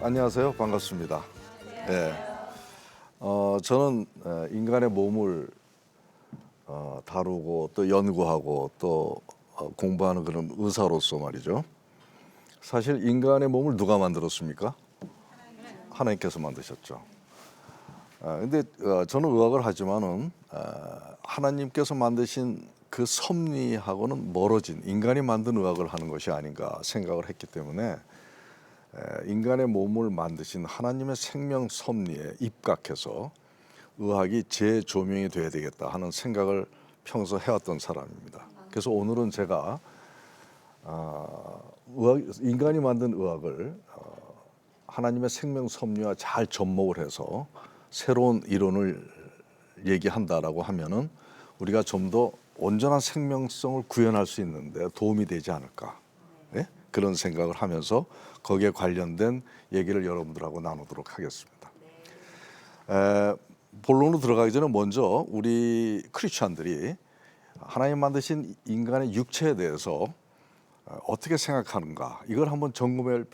안녕하세요. 반갑습니다. 예. 저는 인간의 몸을 다루고 또 연구하고 또 공부하는 그런 의사로서 말이죠. 사실 인간의 몸을 누가 만들었습니까? 하나님께서 만드셨죠. 근데 저는 의학을 하지만은 하나님께서 만드신 그 섭리하고는 멀어진 인간이 만든 의학을 하는 것이 아닌가 생각을 했기 때문에 인간의 몸을 만드신 하나님의 생명 섭리에 입각해서 의학이 재조명이 돼야 되겠다 하는 생각을 평소 해왔던 사람입니다. 그래서 오늘은 제가 인간이 만든 의학을 하나님의 생명 섭리와 잘 접목을 해서 새로운 이론을 얘기한다라고 하면은 우리가 좀 더 온전한 생명성을 구현할 수 있는데 도움이 되지 않을까. 예? 그런 생각을 하면서 거기에 관련된 얘기를 여러분들하고 나누도록 하겠습니다. 본론으로 들어가기 전에 먼저 우리 크리스찬들이 하나님 만드신 인간의 육체에 대해서 어떻게 생각하는가 이걸 한번 점검할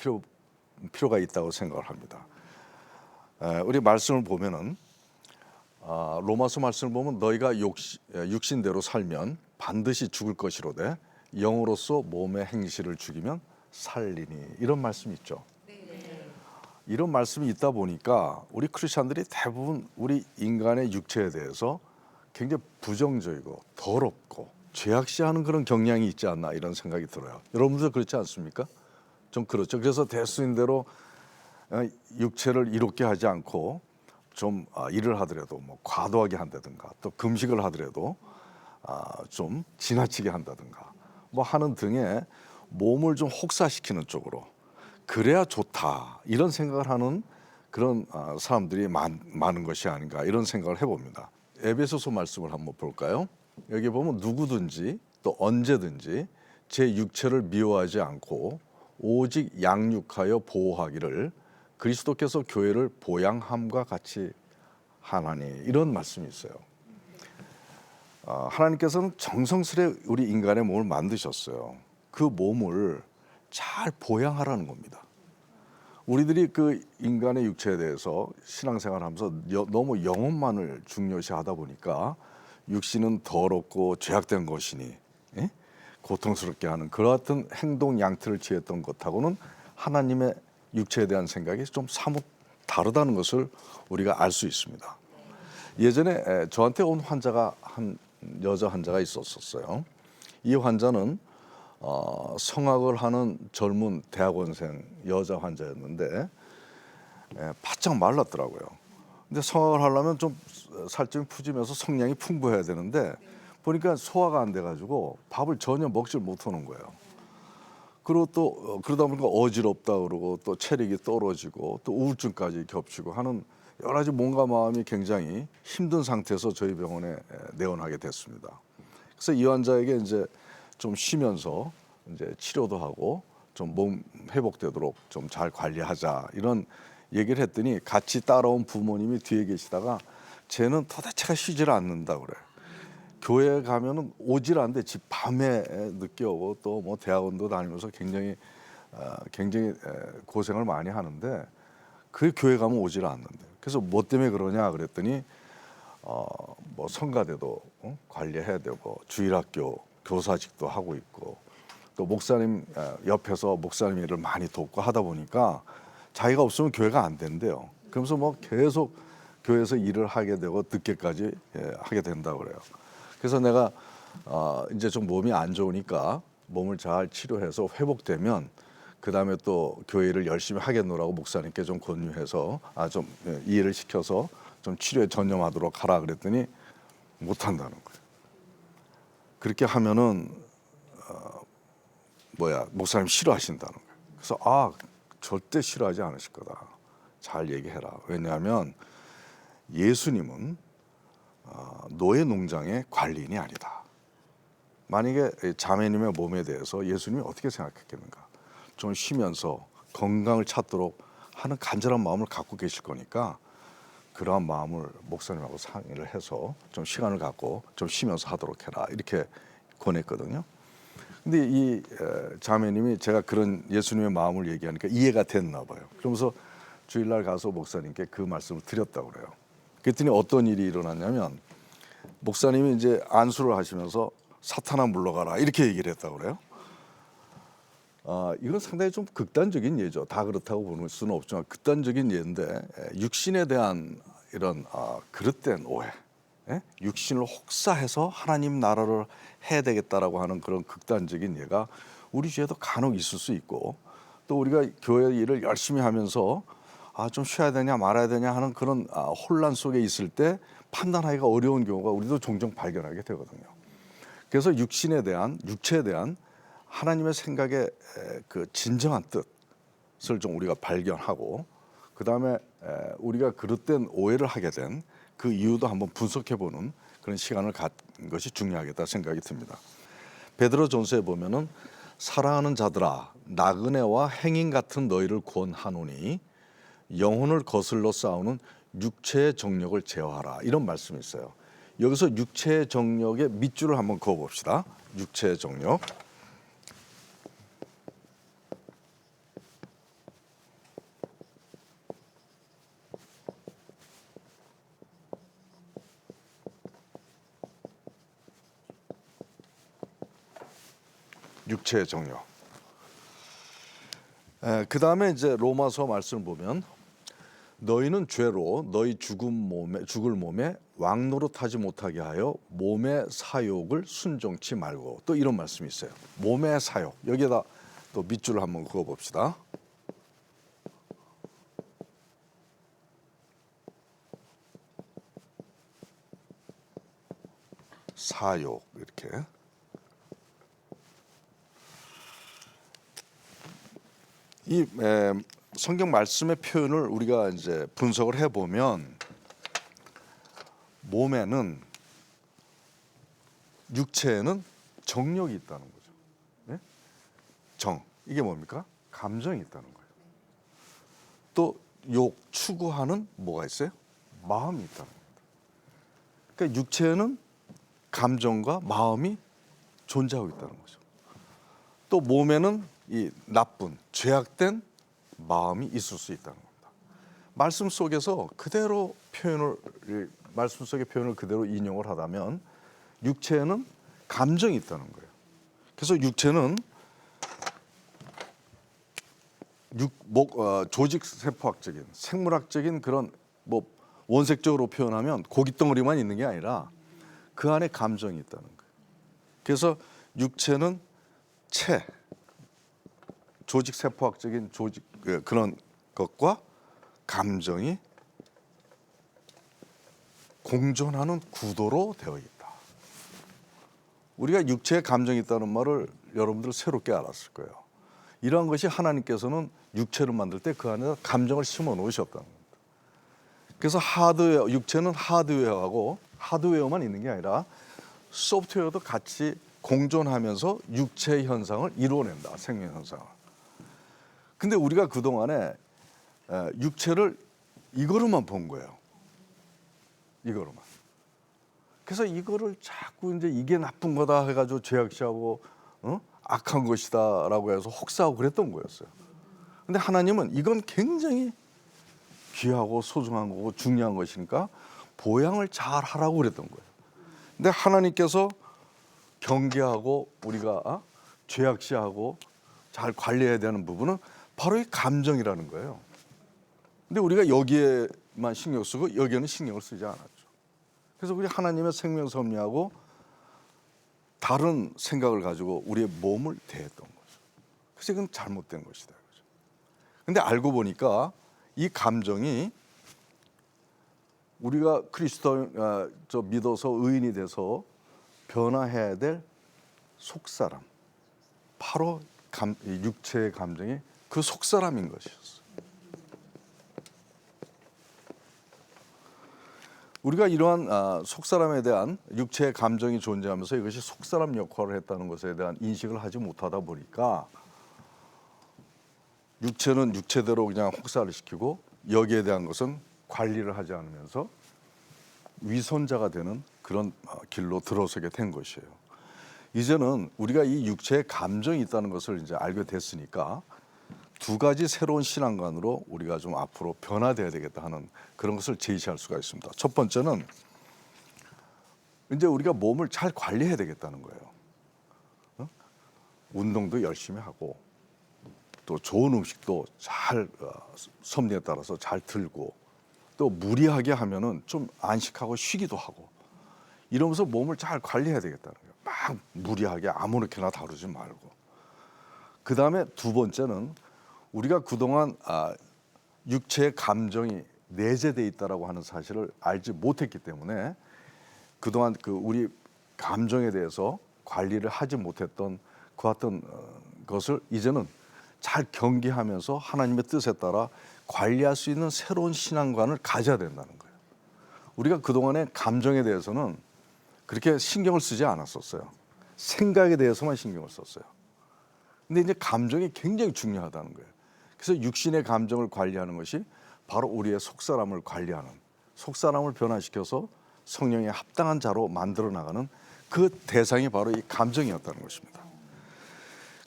필요가 있다고 생각을 합니다. 우리 말씀을 보면은 로마서 말씀을 보면 너희가 육신대로 살면 반드시 죽을 것이로되 영으로서 몸의 행실을 죽이면 살리니 이런 말씀이 있죠. 이런 말씀이 있다 보니까 우리 크리스찬들이 대부분 우리 인간의 육체에 대해서 굉장히 부정적이고 더럽고 죄악시하는 그런 경향이 있지 않나 이런 생각이 들어요. 여러분들 그렇지 않습니까? 좀 그렇죠. 그래서 대수인대로 육체를 이롭게 하지 않고 좀 일을 하더라도 뭐 과도하게 한다든가 또 금식을 하더라도 좀 지나치게 한다든가 뭐 하는 등의 몸을 좀 혹사시키는 쪽으로 그래야 좋다 이런 생각을 하는 그런 사람들이 많은 것이 아닌가 이런 생각을 해봅니다. 에베소서 말씀을 한번 볼까요? 여기 보면 누구든지 또 언제든지 제 육체를 미워하지 않고 오직 양육하여 보호하기를 그리스도께서 교회를 보양함과 같이 하나니 이런 말씀이 있어요. 하나님께서는 정성스레 우리 인간의 몸을 만드셨어요. 그 몸을 잘 보양하라는 겁니다. 우리들이 그 인간의 육체에 대해서 신앙생활하면서 너무 영혼만을 중요시하다 보니까 육신은 더럽고 죄악된 것이니 고통스럽게 하는 그와 같은 행동 양태를 취했던 것하고는 하나님의 육체에 대한 생각이 좀 사뭇 다르다는 것을 우리가 알 수 있습니다. 예전에 저한테 온 환자가 여자 환자가 있었어요. 이 환자는 성악을 하는 젊은 대학원생 여자 환자였는데 바짝 말랐더라고요. 근데 성악을 하려면 좀 살점이 푸지면서 성량이 풍부해야 되는데 보니까 소화가 안 돼가지고 밥을 전혀 먹질 못하는 거예요. 그리고 또 그러다 보니까 어지럽다 그러고 또 체력이 떨어지고 또 우울증까지 겹치고 하는 여러 가지 몸과 마음이 굉장히 힘든 상태에서 저희 병원에 내원하게 됐습니다. 그래서 이 환자에게 이제 좀 쉬면서 이제 치료도 하고 좀 몸 회복되도록 좀 잘 관리하자 이런 얘기를 했더니 같이 따라온 부모님이 뒤에 계시다가 쟤는 도대체가 쉬질 않는다 그래. 교회 가면은 오질 않는데 집 밤에 늦게 오고 또 뭐 대학원도 다니면서 굉장히 고생을 많이 하는데 그 교회 가면 오질 않는데 그래서 뭐 때문에 그러냐 그랬더니 뭐 성가대도 관리해야 되고 주일학교 교사직도 하고 있고 또 목사님 옆에서 목사님 일을 많이 돕고 하다 보니까 자기가 없으면 교회가 안 된대요. 그러면서 뭐 계속 교회에서 일을 하게 되고 늦게까지 하게 된다고 그래요. 그래서 내가 이제 좀 몸이 안 좋으니까 몸을 잘 치료해서 회복되면 그 다음에 또 교회를 열심히 하겠노라고 목사님께 좀 권유해서 좀 이해를 시켜서 좀 치료에 전념하도록 하라 그랬더니 못 한다는 거예요. 그렇게 하면은 목사님 싫어하신다는 거예요. 그래서 절대 싫어하지 않으실 거다. 잘 얘기해라. 왜냐하면 예수님은 노예 농장의 관리인이 아니다. 만약에 자매님의 몸에 대해서 예수님이 어떻게 생각했겠는가? 좀 쉬면서 건강을 찾도록 하는 간절한 마음을 갖고 계실 거니까 그러한 마음을 목사님하고 상의를 해서 좀 시간을 갖고 좀 쉬면서 하도록 해라 이렇게 권했거든요. 근데 이 자매님이 제가 그런 예수님의 마음을 얘기하니까 이해가 됐나 봐요. 그러면서 주일날 가서 목사님께 그 말씀을 드렸다고 그래요. 그랬더니 어떤 일이 일어났냐면 목사님이 이제 안수를 하시면서 사탄아 물러가라 이렇게 얘기를 했다고 그래요. 이건 상당히 좀 극단적인 예죠. 다 그렇다고 보는 수는 없지만 극단적인 예인데 육신에 대한 이런 그릇된 오해, 육신을 혹사해서 하나님 나라를 해야 되겠다라고 하는 그런 극단적인 예가 우리 주에도 간혹 있을 수 있고 또 우리가 교회 일을 열심히 하면서 좀 쉬어야 되냐 말아야 되냐 하는 그런 혼란 속에 있을 때 판단하기가 어려운 경우가 우리도 종종 발견하게 되거든요. 그래서 육체에 대한 하나님의 생각의 그 진정한 뜻을 좀 우리가 발견하고 그 다음에 우리가 그릇된 오해를 하게 된 그 이유도 한번 분석해보는 그런 시간을 갖는 것이 중요하겠다 생각이 듭니다. 베드로전서에 보면은 사랑하는 자들아 나그네와 행인 같은 너희를 권하노니 영혼을 거슬러 싸우는 육체의 정욕을 제어하라 이런 말씀이 있어요. 여기서 육체의 정욕의 밑줄을 한번 그어봅시다. 육체의 정욕. 육체의 정욕. 그 다음에 이제 로마서 말씀을 보면 너희는 죄로 너희 죽을 몸에 왕노릇하지 못하게 하여 몸의 사욕을 순종치 말고 또 이런 말씀이 있어요. 몸의 사욕. 여기에다 또 밑줄을 한번 그어봅시다. 사욕 이렇게. 이 성경 말씀의 표현을 우리가 이제 분석을 해보면 몸에는 육체에는 정욕이 있다는 거죠. 네? 정 이게 뭡니까? 감정이 있다는 거예요. 또 욕 추구하는 뭐가 있어요? 마음이 있다는 겁니다. 그러니까 육체에는 감정과 마음이 존재하고 있다는 거죠. 또 몸에는 이 나쁜 죄악된 마음이 있을 수 있다는 겁니다. 말씀 속에서 그대로 말씀 속의 표현을 그대로 인용을 하다면 육체에는 감정이 있다는 거예요. 그래서 육체는 조직 세포학적인 생물학적인 그런 뭐 원색적으로 표현하면 고깃덩어리만 있는 게 아니라 그 안에 감정이 있다는 거예요. 그래서 육체는 조직 세포학적인 그런 것과 감정이 공존하는 구도로 되어 있다. 우리가 육체에 감정이 있다는 말을 여러분들 새롭게 알았을 거예요. 이러한 것이 하나님께서는 육체를 만들 때 그 안에 감정을 심어 놓으셨다는 겁니다. 그래서 육체는 하드웨어만 있는 게 아니라 소프트웨어도 같이 공존하면서 육체의 현상을 이루어낸다. 생명 현상을. 근데 우리가 그동안에 육체를 이거로만 본 거예요. 이거로만. 그래서 이거를 자꾸 이제 이게 나쁜 거다 해가지고 죄악시하고 악한 것이다라고 해서 혹사하고 그랬던 거였어요. 근데 하나님은 이건 굉장히 귀하고 소중한 거고 중요한 것이니까 보양을 잘 하라고 그랬던 거예요. 근데 하나님께서 경계하고 우리가 죄악시하고 잘 관리해야 되는 부분은 바로 이 감정이라는 거예요. 근데 우리가 여기에만 신경 쓰고 여기에는 신경을 쓰지 않았죠. 그래서 우리 하나님의 생명 섭리하고 다른 생각을 가지고 우리의 몸을 대했던 거죠. 그래서 이건 잘못된 것이다. 근데 알고 보니까 이 감정이 우리가 믿어서 의인이 돼서 변화해야 될 속사람, 바로 육체의 감정이 그 속사람인 것이었어요. 우리가 이러한 속사람에 대한 육체의 감정이 존재하면서 이것이 속사람 역할을 했다는 것에 대한 인식을 하지 못하다 보니까 육체는 육체대로 그냥 혹사를 시키고 여기에 대한 것은 관리를 하지 않으면서 위선자가 되는 그런 길로 들어서게 된 것이에요. 이제는 우리가 이 육체에 감정이 있다는 것을 이제 알게 됐으니까 두 가지 새로운 신앙관으로 우리가 좀 앞으로 변화돼야 되겠다 하는 그런 것을 제시할 수가 있습니다. 첫 번째는 이제 우리가 몸을 잘 관리해야 되겠다는 거예요. 운동도 열심히 하고 또 좋은 음식도 잘 섭리에 따라서 잘 들고 또 무리하게 하면은 좀 안식하고 쉬기도 하고 이러면서 몸을 잘 관리해야 되겠다는 거예요. 막 무리하게 아무렇게나 다루지 말고. 그 다음에 두 번째는 우리가 그동안 육체의 감정이 내재돼 있다라고 하는 사실을 알지 못했기 때문에 그동안 우리 감정에 대해서 관리를 하지 못했던 그 어떤 것을 이제는 잘 경계하면서 하나님의 뜻에 따라 관리할 수 있는 새로운 신앙관을 가져야 된다는 거예요. 우리가 그동안에 감정에 대해서는 그렇게 신경을 쓰지 않았었어요. 생각에 대해서만 신경을 썼어요. 근데 이제 감정이 굉장히 중요하다는 거예요. 그래서 육신의 감정을 관리하는 것이 바로 우리의 속사람을 관리하는, 속사람을 변화시켜서 성령에 합당한 자로 만들어 나가는 그 대상이 바로 이 감정이었다는 것입니다.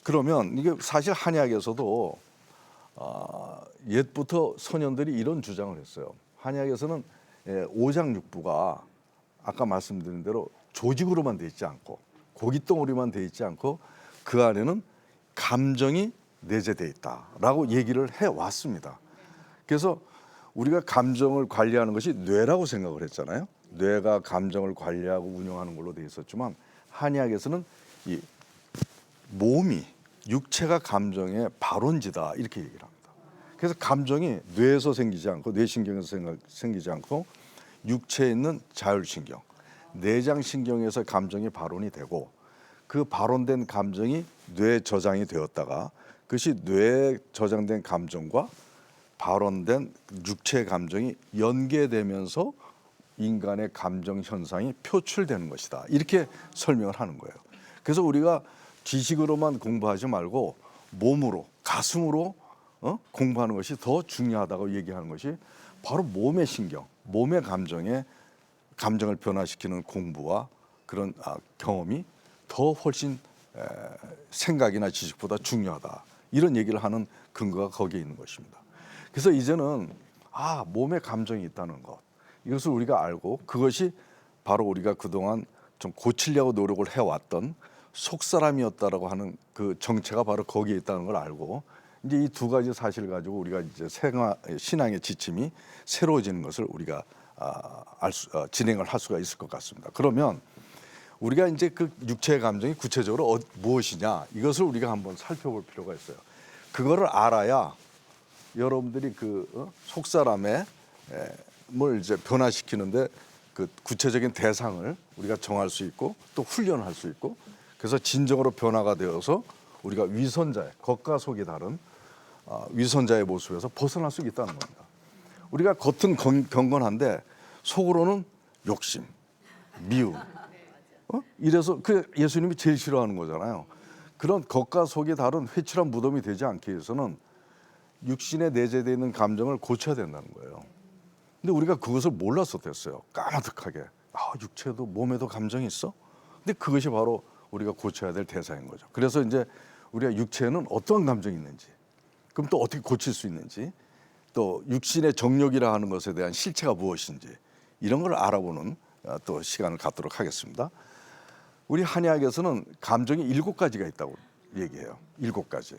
그러면 이게 사실 한약에서도 옛부터 선현들이 이런 주장을 했어요. 한약에서는 오장육부가 아까 말씀드린 대로 조직으로만 돼 있지 않고 고깃덩어리만 돼 있지 않고 그 안에는 감정이 내재돼 있다라고 얘기를 해왔습니다. 그래서 우리가 감정을 관리하는 것이 뇌라고 생각을 했잖아요. 뇌가 감정을 관리하고 운영하는 걸로 돼 있었지만 한의학에서는 이 몸이 육체가 감정의 발원지다 이렇게 얘기를 합니다. 그래서 감정이 뇌에서 생기지 않고 뇌신경에서 생기지 않고 육체에 있는 자율신경, 내장신경에서 감정이 발원이 되고 그 발원된 감정이 뇌에 저장이 되었다가 그것이 뇌에 저장된 감정과 발원된 육체의 감정이 연계되면서 인간의 감정 현상이 표출되는 것이다. 이렇게 설명을 하는 거예요. 그래서 우리가 지식으로만 공부하지 말고 몸으로, 가슴으로 공부하는 것이 더 중요하다고 얘기하는 것이 바로 몸의 신경, 몸의 감정을 변화시키는 공부와 그런 경험이 더 훨씬 생각이나 지식보다 중요하다. 이런 얘기를 하는 근거가 거기에 있는 것입니다. 그래서 이제는 몸에 감정이 있다는 것, 이것을 우리가 알고 그것이 바로 우리가 그동안 좀 고치려고 노력을 해왔던 속사람이었다라고 하는 그 정체가 바로 거기에 있다는 걸 알고 이제 이 두 가지 사실을 가지고 우리가 이제 신앙의 지침이 새로워지는 것을 우리가 진행을 할 수가 있을 것 같습니다. 그러면 우리가 이제 그 육체의 감정이 구체적으로 무엇이냐 이것을 우리가 한번 살펴볼 필요가 있어요. 그거를 알아야 여러분들이 속사람의 뭘 이제 변화시키는데 그 구체적인 대상을 우리가 정할 수 있고 또 훈련할 수 있고 그래서 진정으로 변화가 되어서 우리가 위선자의 겉과 속이 다른 위선자의 모습에서 벗어날 수 있다는 겁니다. 우리가 겉은 경건한데 속으로는 욕심, 미움, 이래서 그 예수님이 제일 싫어하는 거잖아요. 그런 겉과 속이 다른 회칠한 무덤이 되지 않기 위해서는 육신에 내재되어 있는 감정을 고쳐야 된다는 거예요. 근데 우리가 그것을 몰라서 됐어요. 까마득하게. 육체도 몸에도 감정이 있어? 근데 그것이 바로 우리가 고쳐야 될 대상인 거죠. 그래서 이제 우리가 육체에는 어떤 감정이 있는지, 그럼 또 어떻게 고칠 수 있는지, 또 육신의 정욕이라 하는 것에 대한 실체가 무엇인지 이런 걸 알아보는 또 시간을 갖도록 하겠습니다. 우리 한의학에서는 감정이 7가지가 있다고 얘기해요. 7가지.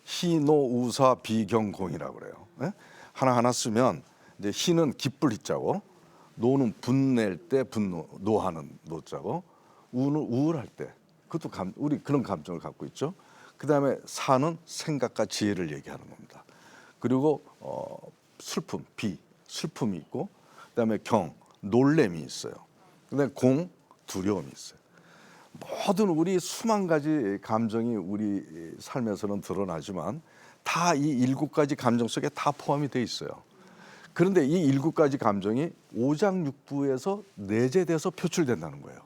희노우사 비경공이라고 그래요. 네? 하나하나 쓰면 이제 희는 기쁠 희자고, 노는 분낼 때 분노, 노하는 노자고, 우는 우울할 때, 그것도 우리 그런 감정을 갖고 있죠. 그 다음에 사는 생각과 지혜를 얘기하는 겁니다. 그리고 슬픔, 슬픔이 있고, 그 다음에 경, 놀램이 있어요. 그 다음에 공, 두려움이 있어요. 모든 우리 수만 가지 감정이 우리 삶에서는 드러나지만 다 이 7가지 감정 속에 다 포함이 돼 있어요. 그런데 이 7가지 감정이 오장육부에서 내재돼서 표출된다는 거예요.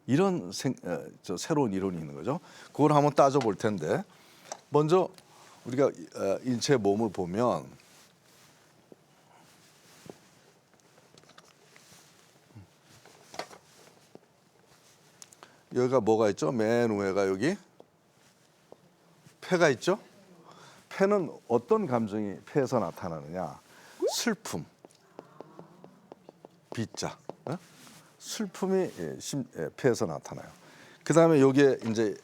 이런 새로운 이론이 있는 거죠. 그걸 한번 따져볼 텐데 먼저 우리가 인체 몸을 보면 여기가 뭐가 있죠? 맨 위에가 여기 폐가 있죠? 폐는 어떤 감정이 폐에서 나타나느냐? 슬픔, 비자, 슬픔이 폐에서 나타나요. 그 다음에 여기에 이제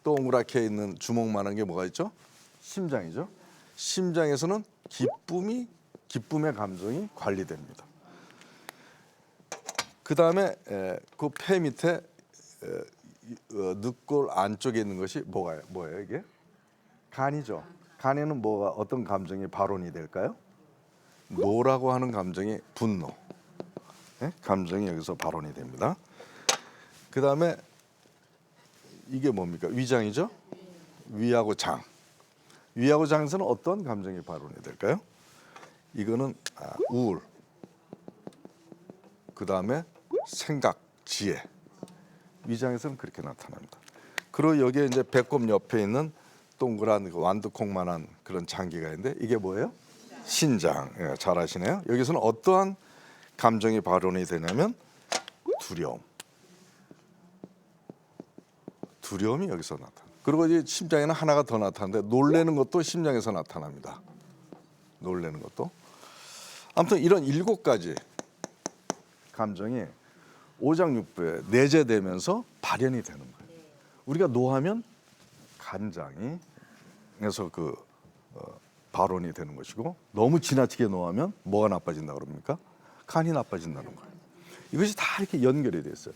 동그랗게 있는 주먹만한 게 뭐가 있죠? 심장이죠. 심장에서는 기쁨의 감정이 관리됩니다. 그 다음에 그 폐 밑에 늑골 안쪽에 있는 것이 뭐예요 이게? 간이죠. 간에는 어떤 감정이 발원이 될까요? 노라고 하는 감정이 분노. 감정이 여기서 발원이 됩니다. 그 다음에 이게 뭡니까? 위장이죠. 위하고 장. 위하고 장에서는 어떤 감정이 발원이 될까요? 이거는 우울. 그 다음에 생각, 지혜. 위장에서는 그렇게 나타납니다. 그리고 여기에 이제 배꼽 옆에 있는 동그란 완두콩만한 그런 장기가 있는데 이게 뭐예요? 신장. 예, 잘 아시네요. 여기서는 어떠한 감정이 발원이 되냐면 두려움. 두려움이 여기서 나타나. 그리고 이제 심장에는 하나가 더 나타나는데 놀라는 것도 심장에서 나타납니다. 놀라는 것도. 아무튼 이런 7가지 감정이 오장육부에 내재되면서 발현이 되는 거예요. 우리가 노하면 간장에서 발원이 되는 것이고 너무 지나치게 노하면 뭐가 나빠진다 그럽니까? 간이 나빠진다는 거예요. 이것이 다 이렇게 연결이 돼 있어요.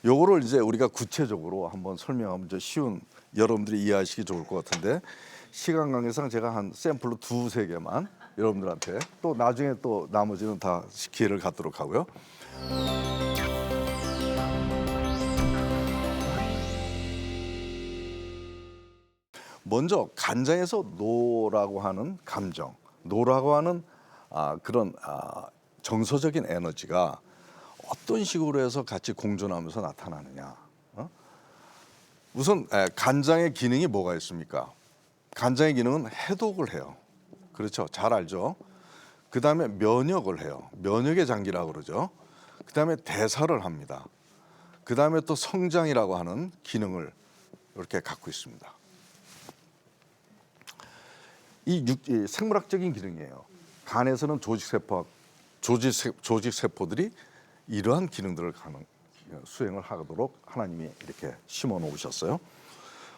요거를 이제 우리가 구체적으로 한번 설명하면 좀 쉬운 여러분들이 이해하시기 좋을 것 같은데 시간 관계상 제가 한 샘플로 2-3개만 여러분들한테 또 나중에 또 나머지는 다 기회를 갖도록 하고요. 먼저 간장에서 노라고 하는 감정, 노라고 하는 그런 정서적인 에너지가 어떤 식으로 해서 같이 공존하면서 나타나느냐. 우선 간장의 기능이 뭐가 있습니까? 간장의 기능은 해독을 해요. 그렇죠. 잘 알죠. 그 다음에 면역을 해요. 면역의 장기라고 그러죠. 그 다음에 대사를 합니다. 그 다음에 또 성장이라고 하는 기능을 이렇게 갖고 있습니다. 이 생물학적인 기능이에요. 간에서는 조직세포들이 이러한 기능들을 수행을 하도록 하나님이 이렇게 심어 놓으셨어요.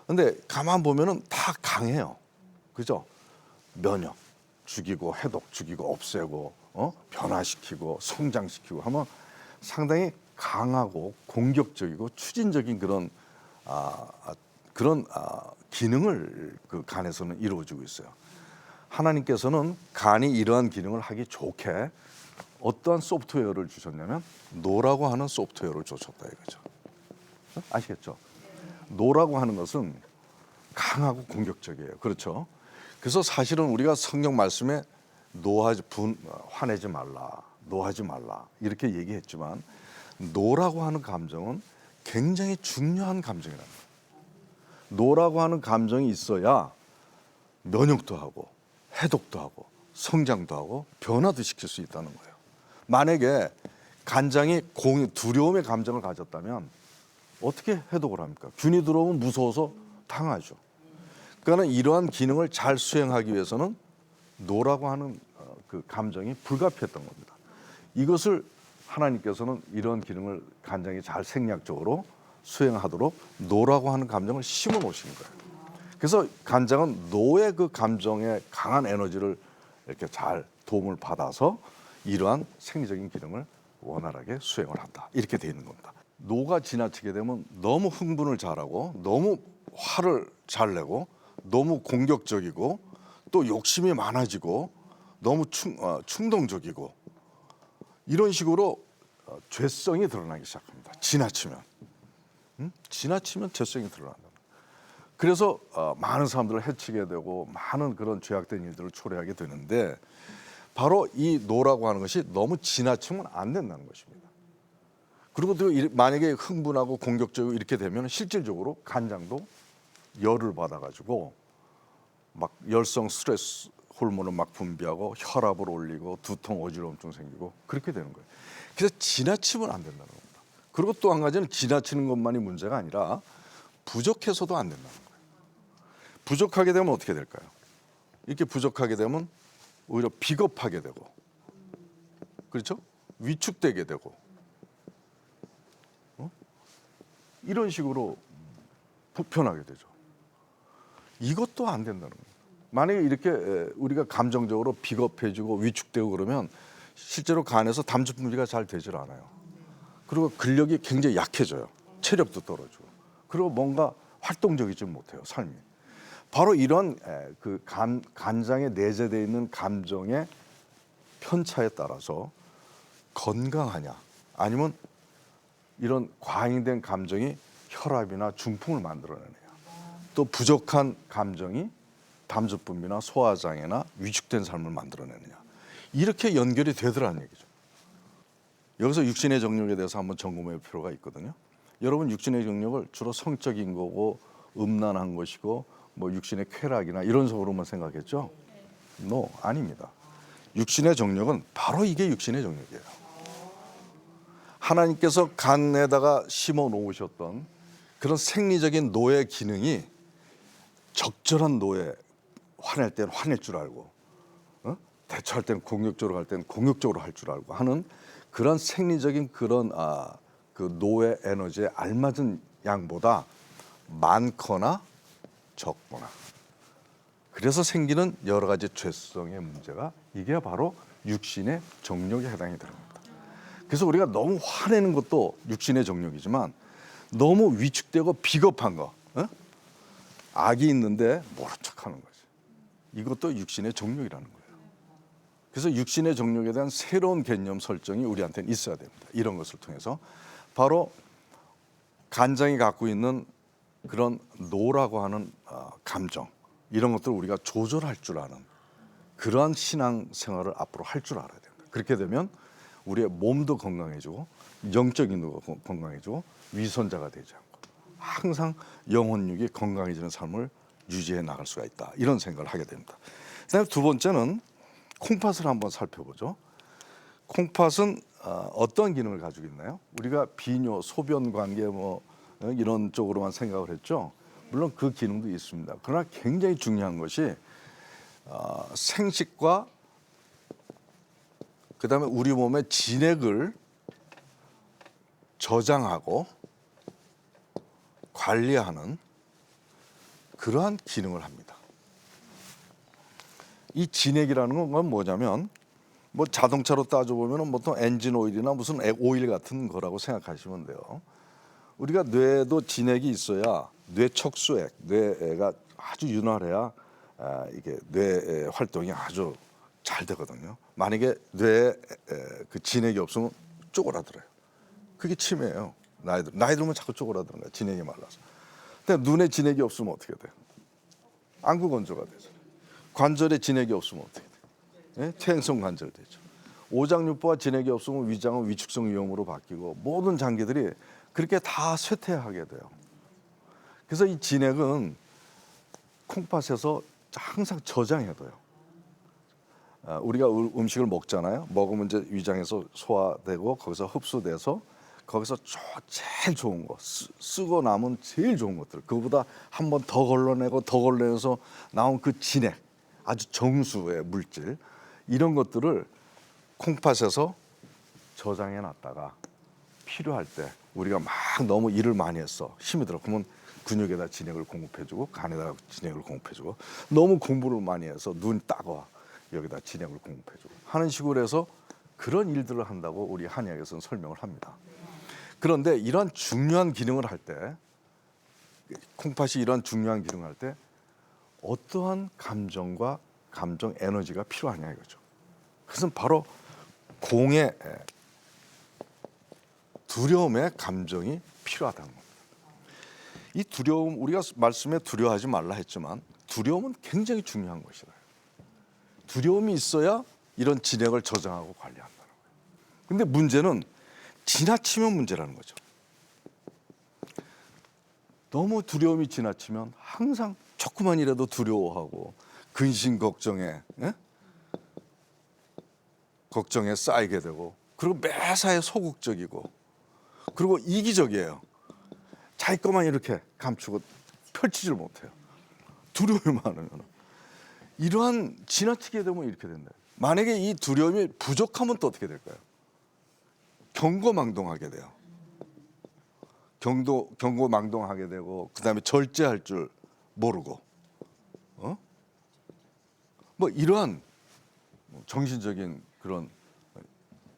근데 가만 보면은 다 강해요. 그죠? 면역, 죽이고 해독, 죽이고 없애고 변화시키고 성장시키고 하면 상당히 강하고 공격적이고 추진적인 그런 기능을 그 간에서는 이루어지고 있어요. 하나님께서는 간이 이러한 기능을 하기 좋게 어떠한 소프트웨어를 주셨냐면 노라고 하는 소프트웨어를 주셨다 이거죠. 아시겠죠? 노라고 하는 것은 강하고 공격적이에요. 그렇죠? 그래서 사실은 우리가 성경 말씀에 화내지 말라, 노하지 말라 이렇게 얘기했지만 노라고 하는 감정은 굉장히 중요한 감정이랍니다. 노라고 하는 감정이 있어야 면역도 하고 해독도 하고 성장도 하고 변화도 시킬 수 있다는 거예요. 만약에 간장이 두려움의 감정을 가졌다면 어떻게 해독을 합니까? 균이 들어오면 무서워서 당하죠. 그러니까 이러한 기능을 잘 수행하기 위해서는 노라고 하는 그 감정이 불가피했던 겁니다. 이것을 하나님께서는 이런 기능을 간장이 잘 생략적으로 수행하도록 노라고 하는 감정을 심어 놓으신 거예요. 그래서 간장은 노의 그 감정의 강한 에너지를 이렇게 잘 도움을 받아서 이러한 생리적인 기능을 원활하게 수행을 한다. 이렇게 돼 있는 겁니다. 노가 지나치게 되면 너무 흥분을 잘하고 너무 화를 잘 내고 너무 공격적이고 또 욕심이 많아지고 너무 충동적이고 이런 식으로 죄성이 드러나기 시작합니다. 지나치면 죄성이 드러난다. 그래서 많은 사람들을 해치게 되고 많은 그런 죄악된 일들을 초래하게 되는데 바로 이 노라고 하는 것이 너무 지나치면 안 된다는 것입니다. 그리고 또 만약에 흥분하고 공격적이고 이렇게 되면 실질적으로 간장도 열을 받아가지고 막 열성 스트레스 호르몬을 막 분비하고 혈압을 올리고 두통 어지러움증 생기고 그렇게 되는 거예요. 그래서 지나치면 안 된다는 겁니다. 그리고 또 한 가지는 지나치는 것만이 문제가 아니라 부족해서도 안 된다는 거예요. 부족하게 되면 어떻게 될까요? 이렇게 부족하게 되면 오히려 비겁하게 되고, 그렇죠? 위축되게 되고, 이런 식으로 불편하게 되죠. 이것도 안 된다는 거예요. 만약에 이렇게 우리가 감정적으로 비겁해지고 위축되고 그러면 실제로 간에서 담즙 분비가 잘 되질 않아요. 그리고 근력이 굉장히 약해져요. 체력도 떨어지고. 그리고 뭔가 활동적이지 못해요, 삶이. 바로 이런 그 간장에 내재되어 있는 감정의 편차에 따라서 건강하냐, 아니면 이런 과잉된 감정이 혈압이나 중풍을 만들어내느냐, 또 부족한 감정이 담즙 분비나 소화장애나 위축된 삶을 만들어내느냐, 이렇게 연결이 되더라는 얘기죠. 여기서 육신의 정력에 대해서 한번 점검할 필요가 있거든요. 여러분, 육신의 정력을 주로 성적인 거고 음란한 것이고 뭐 육신의 쾌락이나 이런 속으로만 생각했죠? 아닙니다. 육신의 정력은 바로 이게 육신의 정력이에요. 하나님께서 간에다가 심어 놓으셨던 그런 생리적인 노의 기능이 적절한 노에, 화낼 때는 화낼 줄 알고, 대처할 때는 공격적으로 할 때는 공격적으로 할 줄 알고 하는 그런 생리적인 그런 그 노의 에너지에 알맞은 양보다 많거나 적거나, 그래서 생기는 여러 가지 죄성의 문제가, 이게 바로 육신의 정력에 해당이 됩니다. 그래서 우리가 너무 화내는 것도 육신의 정력이지만 너무 위축되고 비겁한 거, 악이 있는데 모른 척하는 거지, 이것도 육신의 정력이라는 거예요. 그래서 육신의 정력에 대한 새로운 개념 설정이 우리한테는 있어야 됩니다. 이런 것을 통해서 바로 간장이 갖고 있는 그런 노라고 하는 감정, 이런 것들을 우리가 조절할 줄 아는 그러한 신앙 생활을 앞으로 할 줄 알아야 됩니다. 그렇게 되면 우리의 몸도 건강해지고 영적인 도 건강해지고 위선자가 되지 않고 항상 영혼육이 건강해지는 삶을 유지해 나갈 수가 있다, 이런 생각을 하게 됩니다. 그다음에 두 번째는 콩팥을 한번 살펴보죠. 콩팥은 어떤 기능을 가지고 있나요? 우리가 비뇨, 소변 관계 뭐 이런 쪽으로만 생각을 했죠. 물론 그 기능도 있습니다. 그러나 굉장히 중요한 것이 생식과 그다음에 우리 몸의 진액을 저장하고 관리하는 그러한 기능을 합니다. 이 진액이라는 건 뭐냐면, 뭐 자동차로 따져보면 보통 엔진 오일이나 무슨 오일 같은 거라고 생각하시면 돼요. 우리가 뇌도 진액이 있어야 뇌 척수액, 뇌가 아주 윤활해야 이게 뇌 활동이 아주 잘 되거든요. 만약에 뇌에 그 진액이 없으면 쪼그라들어요. 그게 치매예요. 나이 들면 자꾸 쪼그라드는 거야, 진액이 말라서. 근데 눈에 진액이 없으면 어떻게 돼요? 안구 건조가 되죠. 관절에 진액이 없으면 어떻게 돼요? 퇴행성 관절 되죠. 오장육부와 진액이 없으면 위장은 위축성 위염으로 바뀌고 모든 장기들이 그렇게 다 쇠퇴하게 돼요. 그래서 이 진액은 콩팥에서 항상 저장해둬요. 우리가 음식을 먹잖아요. 먹으면 이제 위장에서 소화되고 거기서 흡수돼서 거기서 제일 좋은 거, 쓰고 남은 제일 좋은 것들, 그거보다 한 번 더 걸러내고 더 걸러내서 나온 그 진액, 아주 정수의 물질, 이런 것들을 콩팥에서 저장해 놨다가 필요할 때 우리가 막 너무 일을 많이 했어, 힘이 들어, 그러면 근육에다 진액을 공급해주고 간에다 진액을 공급해주고, 너무 공부를 많이 해서 눈 따가워, 여기다 진액을 공급해주고 하는 식으로 해서 그런 일들을 한다고 우리 한의학에서는 설명을 합니다. 그런데 이런 중요한 기능을 할 때, 콩팥이 이런 중요한 기능을 할 때 어떠한 감정과 감정 에너지가 필요하냐 이거죠. 그것은 바로 공의 두려움의 감정이 필요하다는 겁니다. 이 두려움, 우리가 말씀에 두려워하지 말라 했지만 두려움은 굉장히 중요한 것이다. 두려움이 있어야 이런 진액을 저장하고 관리한다는 거예요. 근데 문제는 지나치면 문제라는 거죠. 너무 두려움이 지나치면 항상 조그만이라도 두려워하고 근심 걱정에 쌓이게 되고, 그리고 매사에 소극적이고, 그리고 이기적이에요. 자기 것만 이렇게 감추고 펼치질 못해요. 두려움이 많으면. 이러한 지나치게 되면 이렇게 된다. 만약에 이 두려움이 부족하면 또 어떻게 될까요? 경거망동하게 돼요. 경거망동하게 되고 그다음에 절제할 줄 모르고 뭐 이러한 정신적인 그런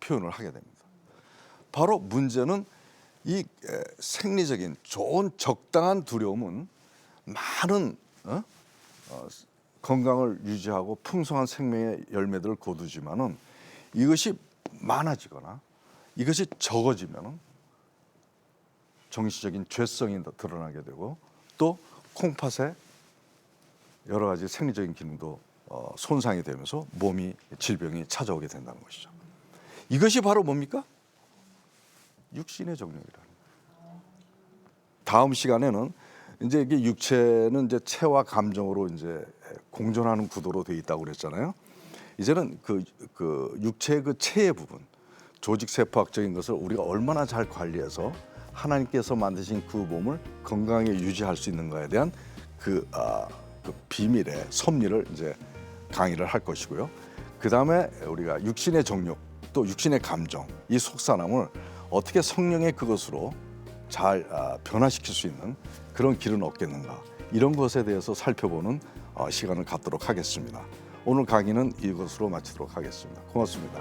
표현을 하게 됩니다. 바로 문제는 이 생리적인 좋은 적당한 두려움은 많은 건강을 유지하고 풍성한 생명의 열매들을 거두지만은 이것이 많아지거나 이것이 적어지면은 정신적인 죄성이 드러나게 되고 또 콩팥의 여러 가지 생리적인 기능도 손상이 되면서 몸이 질병이 찾아오게 된다는 것이죠. 이것이 바로 뭡니까? 육신의 정욕이라는 거예요. 다음 시간에는 이제 이게 육체는 이제 체와 감정으로 이제 공존하는 구도로 되어 있다고 그랬잖아요. 이제는 그 육체의 그 체의 부분, 조직 세포학적인 것을 우리가 얼마나 잘 관리해서 하나님께서 만드신 그 몸을 건강하게 유지할 수 있는가에 대한 그 비밀의 섭리를 이제 강의를 할 것이고요. 그 다음에 우리가 육신의 정욕 또 육신의 감정 이 속사람을 어떻게 성령의 그것으로 잘 변화시킬 수 있는 그런 길은 없겠는가 이런 것에 대해서 살펴보는 시간을 갖도록 하겠습니다. 오늘 강의는 이것으로 마치도록 하겠습니다. 고맙습니다.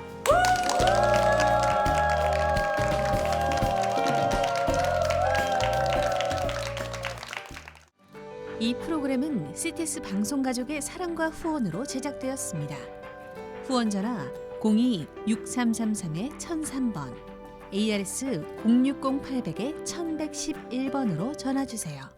이 프로그램은 CTS 방송가족의 사랑과 후원으로 제작되었습니다. 후원 전화 02-6333-1003번, ARS 060-800-1111번으로 전화 주세요.